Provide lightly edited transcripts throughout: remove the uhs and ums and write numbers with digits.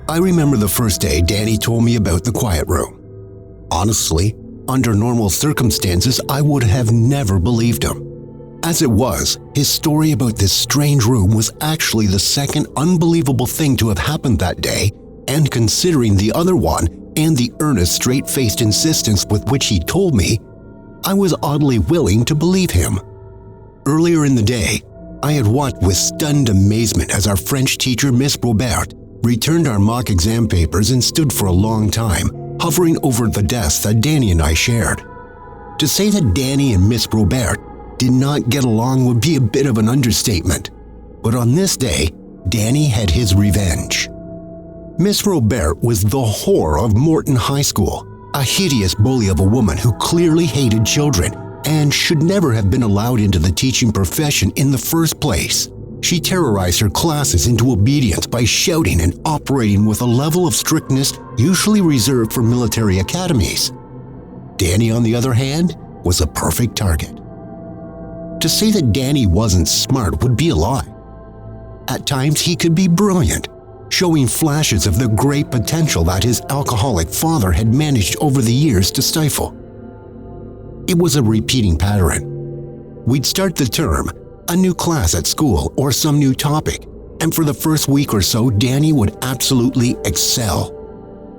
I remember the first day Danny told me about the quiet room. Honestly, under normal circumstances, I would have never believed him. As it was, his story about this strange room was actually the second unbelievable thing to have happened that day, and considering the other one and the earnest, straight-faced insistence with which he told me, I was oddly willing to believe him. Earlier in the day, I had watched with stunned amazement as our French teacher, Miss Robert, returned our mock exam papers and stood for a long time, hovering over the desk that Danny and I shared. To say that Danny and Miss Robert did not get along would be a bit of an understatement, but on this day, Danny had his revenge. Miss Robert was the whore of Morton High School, a hideous bully of a woman who clearly hated children and should never have been allowed into the teaching profession in the first place. She terrorized her classes into obedience by shouting and operating with a level of strictness usually reserved for military academies. Danny, on the other hand, was a perfect target. To say that Danny wasn't smart would be a lie. At times, he could be brilliant, showing flashes of the great potential that his alcoholic father had managed over the years to stifle. It was a repeating pattern. We'd start the term, a new class at school, or some new topic, and for the first week or so, Danny would absolutely excel.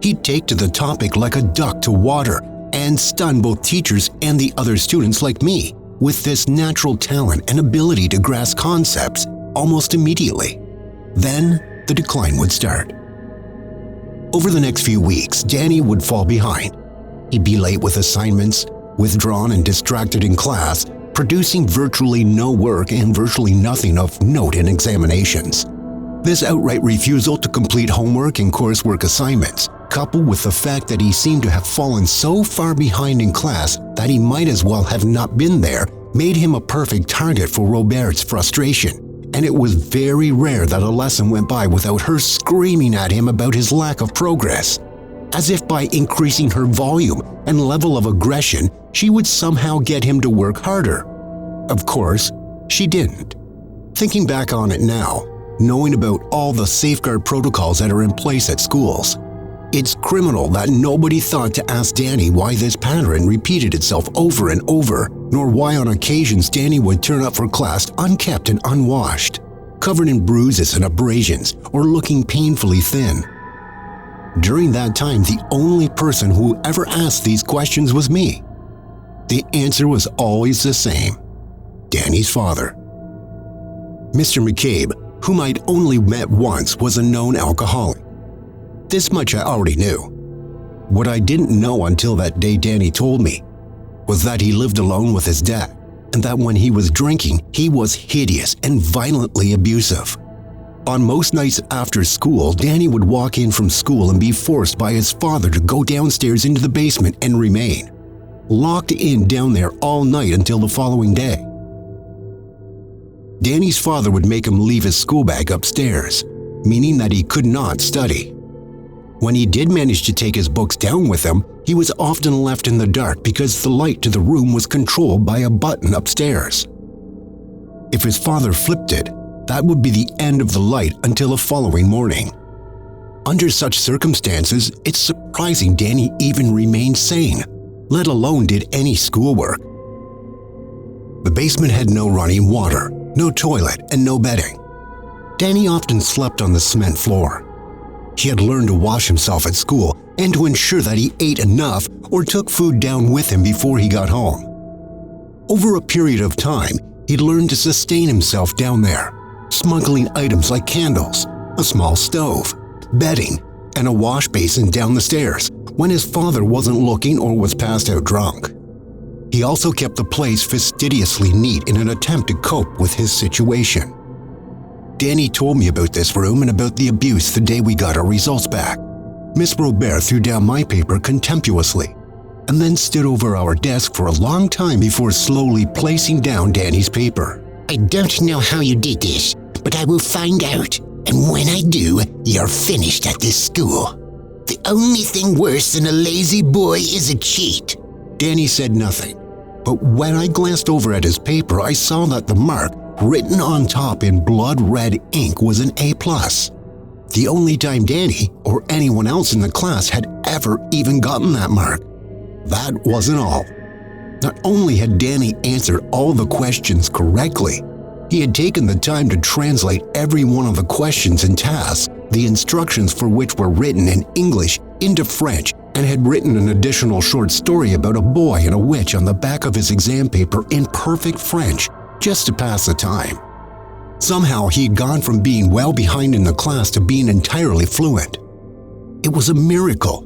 He'd take to the topic like a duck to water and stun both teachers and the other students like me with this natural talent and ability to grasp concepts almost immediately. Then, the decline would start. Over the next few weeks, Danny would fall behind. He'd be late with assignments, withdrawn and distracted in class, producing virtually no work and virtually nothing of note in examinations. This outright refusal to complete homework and coursework assignments, coupled with the fact that he seemed to have fallen so far behind in class that he might as well have not been there, made him a perfect target for Robert's frustration, and it was very rare that a lesson went by without her screaming at him about his lack of progress, as if by increasing her volume and level of aggression, she would somehow get him to work harder. Of course, she didn't. Thinking back on it now, knowing about all the safeguard protocols that are in place at schools, it's criminal that nobody thought to ask Danny why this pattern repeated itself over and over, nor why on occasions Danny would turn up for class unkempt and unwashed, covered in bruises and abrasions, or looking painfully thin. During that time, the only person who ever asked these questions was me. The answer was always the same: Danny's father. Mr. McCabe, whom I'd only met once, was a known alcoholic. This much I already knew. What I didn't know until that day Danny told me was that he lived alone with his dad, and that when he was drinking, he was hideous and violently abusive. On most nights after school, Danny would walk in from school and be forced by his father to go downstairs into the basement and remain locked in down there all night until the following day. Danny's father would make him leave his school bag upstairs, meaning that he could not study. When he did manage to take his books down with him, he was often left in the dark because the light to the room was controlled by a button upstairs. If his father flipped it, that would be the end of the light until the following morning. Under such circumstances, it's surprising Danny even remained sane, let alone did any schoolwork. The basement had no running water, no toilet, and no bedding. Danny often slept on the cement floor. He had learned to wash himself at school and to ensure that he ate enough or took food down with him before he got home. Over a period of time, he'd learned to sustain himself down there, smuggling items like candles, a small stove, bedding, and a wash basin down the stairs when his father wasn't looking or was passed out drunk. He also kept the place fastidiously neat in an attempt to cope with his situation. Danny told me about this room and about the abuse the day we got our results back. Miss Robert threw down my paper contemptuously and then stood over our desk for a long time before slowly placing down Danny's paper. I don't know how you did this, but I will find out, and when I do, you're finished at this school. The only thing worse than a lazy boy is a cheat. Danny said nothing, but when I glanced over at his paper, I saw that the mark written on top in blood red ink was an A+. The only time Danny or anyone else in the class had ever even gotten that mark. That wasn't all. Not only had Danny answered all the questions correctly, he had taken the time to translate every one of the questions and tasks, the instructions for which were written in English into French, and had written an additional short story about a boy and a witch on the back of his exam paper in perfect French, just to pass the time. Somehow he had gone from being well behind in the class to being entirely fluent. It was a miracle,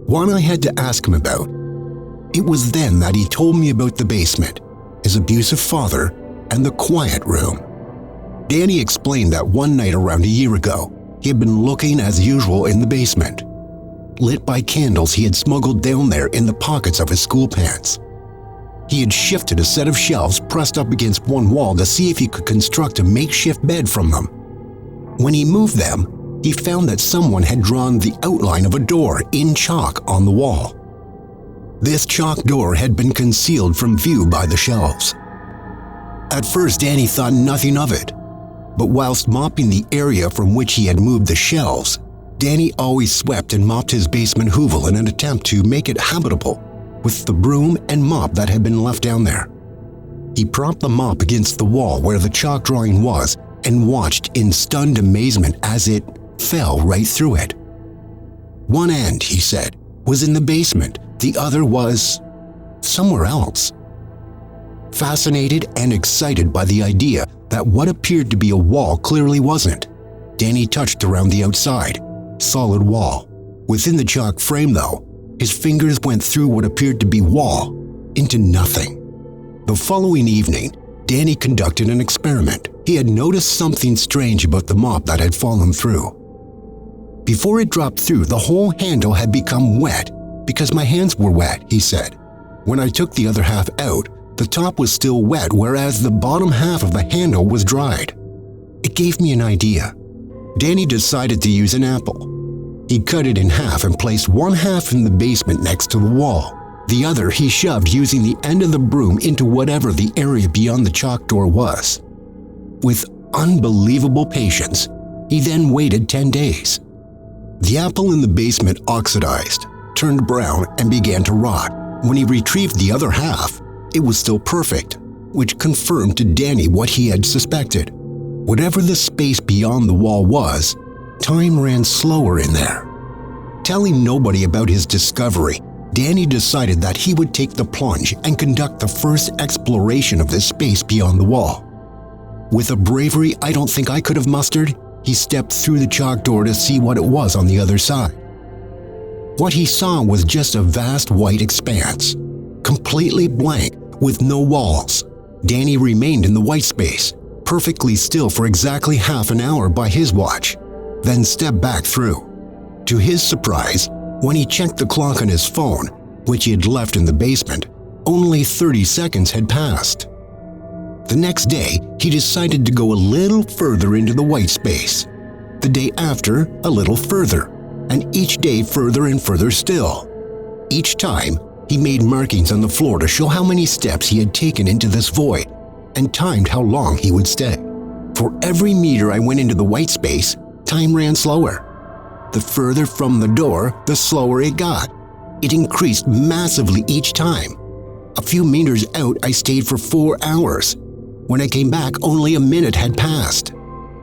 one I had to ask him about. It was then that he told me about the basement, his abusive father, and the quiet room. Danny explained that one night around a year ago, he had been looking as usual in the basement, lit by candles he had smuggled down there in the pockets of his school pants. He had shifted a set of shelves pressed up against one wall to see if he could construct a makeshift bed from them. When he moved them, he found that someone had drawn the outline of a door in chalk on the wall. This chalk door had been concealed from view by the shelves. At first, Danny thought nothing of it, but whilst mopping the area from which he had moved the shelves, Danny always swept and mopped his basement hovel in an attempt to make it habitable with the broom and mop that had been left down there. He propped the mop against the wall where the chalk drawing was and watched in stunned amazement as it fell right through it. One end, he said, was in the basement. The other was somewhere else. Fascinated and excited by the idea that what appeared to be a wall clearly wasn't, Danny touched around the outside, solid wall. Within the chalk frame, though, his fingers went through what appeared to be wall into nothing. The following evening, Danny conducted an experiment. He had noticed something strange about the mop that had fallen through. Before it dropped through, the whole handle had become wet because my hands were wet, he said. When I took the other half out, the top was still wet, whereas the bottom half of the handle was dried. It gave me an idea. Danny decided to use an apple. He cut it in half and placed one half in the basement next to the wall. The other he shoved using the end of the broom into whatever the area beyond the chalk door was. With unbelievable patience, he then waited 10 days. The apple in the basement oxidized, turned brown, and began to rot. When he retrieved the other half, it was still perfect, which confirmed to Danny what he had suspected. Whatever the space beyond the wall was, time ran slower in there. Telling nobody about his discovery, Danny decided that he would take the plunge and conduct the first exploration of this space beyond the wall. With a bravery I don't think I could have mustered, he stepped through the chalk door to see what it was on the other side. What he saw was just a vast white expanse, completely blank with no walls. Danny remained in the white space, perfectly still for exactly half an hour by his watch, then stepped back through. To his surprise, when he checked the clock on his phone, which he had left in the basement, only 30 seconds had passed. The next day, he decided to go a little further into the white space. The day after, a little further, and each day further and further still. Each time, he made markings on the floor to show how many steps he had taken into this void, and timed how long he would stay. For every meter I went into the white space, time ran slower. The further from the door, the slower it got. It increased massively each time. A few meters out, I stayed for 4 hours. When I came back, only a minute had passed.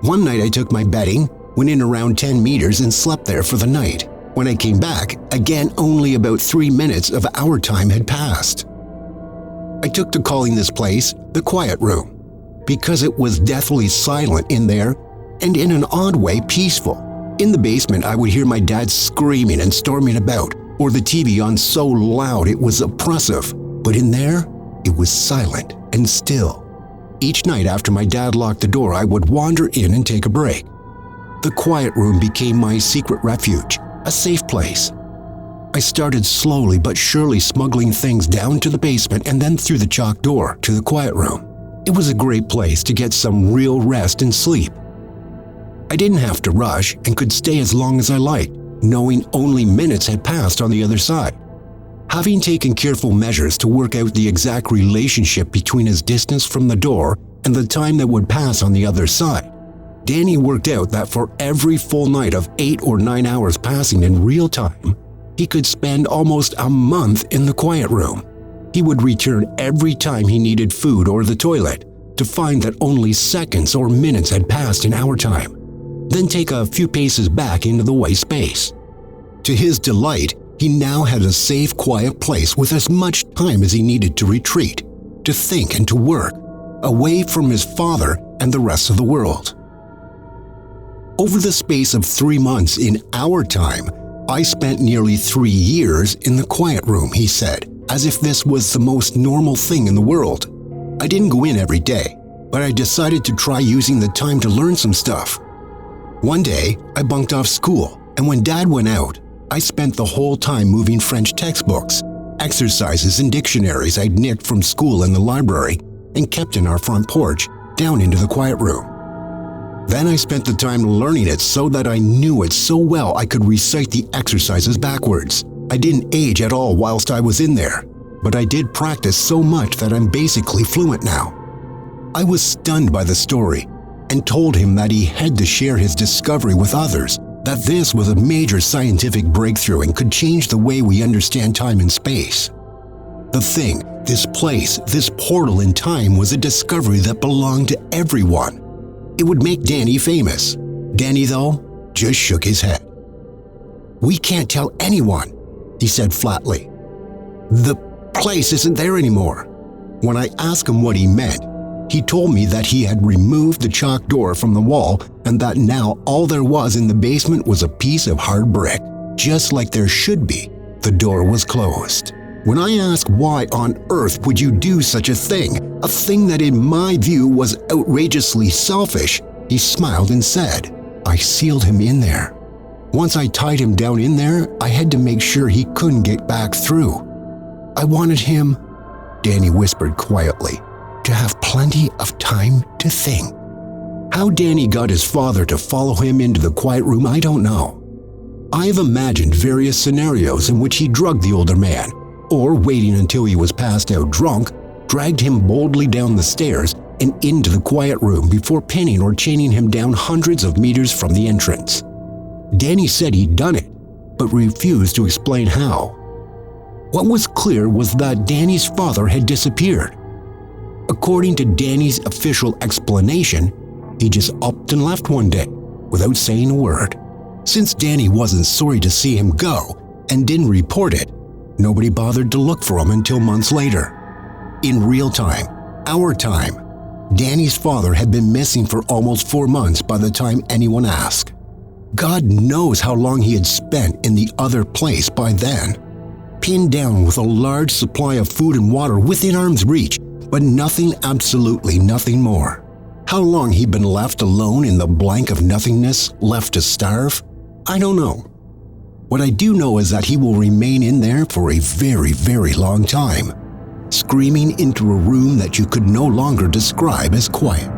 One night I took my bedding, went in around 10 meters and slept there for the night. When I came back, again only about 3 minutes of our time had passed. I took to calling this place the Quiet Room, because it was deathly silent in there and in an odd way peaceful. In the basement, I would hear my dad screaming and storming about, or the TV on so loud it was oppressive. But in there, it was silent and still. Each night after my dad locked the door, I would wander in and take a break. The Quiet Room became my secret refuge, a safe place. I started slowly but surely smuggling things down to the basement and then through the chalk door to the Quiet Room. It was a great place to get some real rest and sleep. I didn't have to rush and could stay as long as I liked, knowing only minutes had passed on the other side. Having taken careful measures to work out the exact relationship between his distance from the door and the time that would pass on the other side, Danny worked out that for every full night of 8 or 9 hours passing in real time, he could spend almost a month in the quiet room. He would return every time he needed food or the toilet to find that only seconds or minutes had passed in our time, then take a few paces back into the white space. To his delight, he now had a safe, quiet place with as much time as he needed to retreat, to think and to work, away from his father and the rest of the world. Over the space of 3 months in our time, I spent nearly 3 years in the quiet room, he said, as if this was the most normal thing in the world. I didn't go in every day, but I decided to try using the time to learn some stuff. One day, I bunked off school, and when Dad went out, I spent the whole time moving French textbooks, exercises and dictionaries I'd nicked from school in the library and kept in our front porch, down into the quiet room. Then I spent the time learning it so that I knew it so well I could recite the exercises backwards. I didn't age at all whilst I was in there, but I did practice so much that I'm basically fluent now. I was stunned by the story and told him that he had to share his discovery with others, that this was a major scientific breakthrough and could change the way we understand time and space. The thing, this place, this portal in time was a discovery that belonged to everyone. It would make Danny famous. Danny, though, just shook his head. "We can't tell anyone," he said flatly. "The place isn't there anymore." When I asked him what he meant, he told me that he had removed the chalk door from the wall and that now all there was in the basement was a piece of hard brick, just like there should be. The door was closed. When I asked why on earth would you do such a thing that in my view was outrageously selfish, he smiled and said, "I sealed him in there. Once I tied him down in there, I had to make sure he couldn't get back through. I wanted him," Danny whispered quietly, "to have plenty of time to think." How Danny got his father to follow him into the quiet room, I don't know. I've imagined various scenarios in which he drugged the older man, or waiting until he was passed out drunk, dragged him boldly down the stairs and into the quiet room before pinning or chaining him down hundreds of meters from the entrance. Danny said he'd done it, but refused to explain how. What was clear was that Danny's father had disappeared. According to Danny's official explanation, he just upped and left one day, without saying a word. Since Danny wasn't sorry to see him go and didn't report it, nobody bothered to look for him until months later. In real time, our time, Danny's father had been missing for almost 4 months by the time anyone asked. God knows how long he had spent in the other place by then. Pinned down with a large supply of food and water within arm's reach, but nothing, absolutely nothing more. How long he'd been left alone in the blank of nothingness, left to starve, I don't know. What I do know is that he will remain in there for a very, very long time, screaming into a room that you could no longer describe as quiet.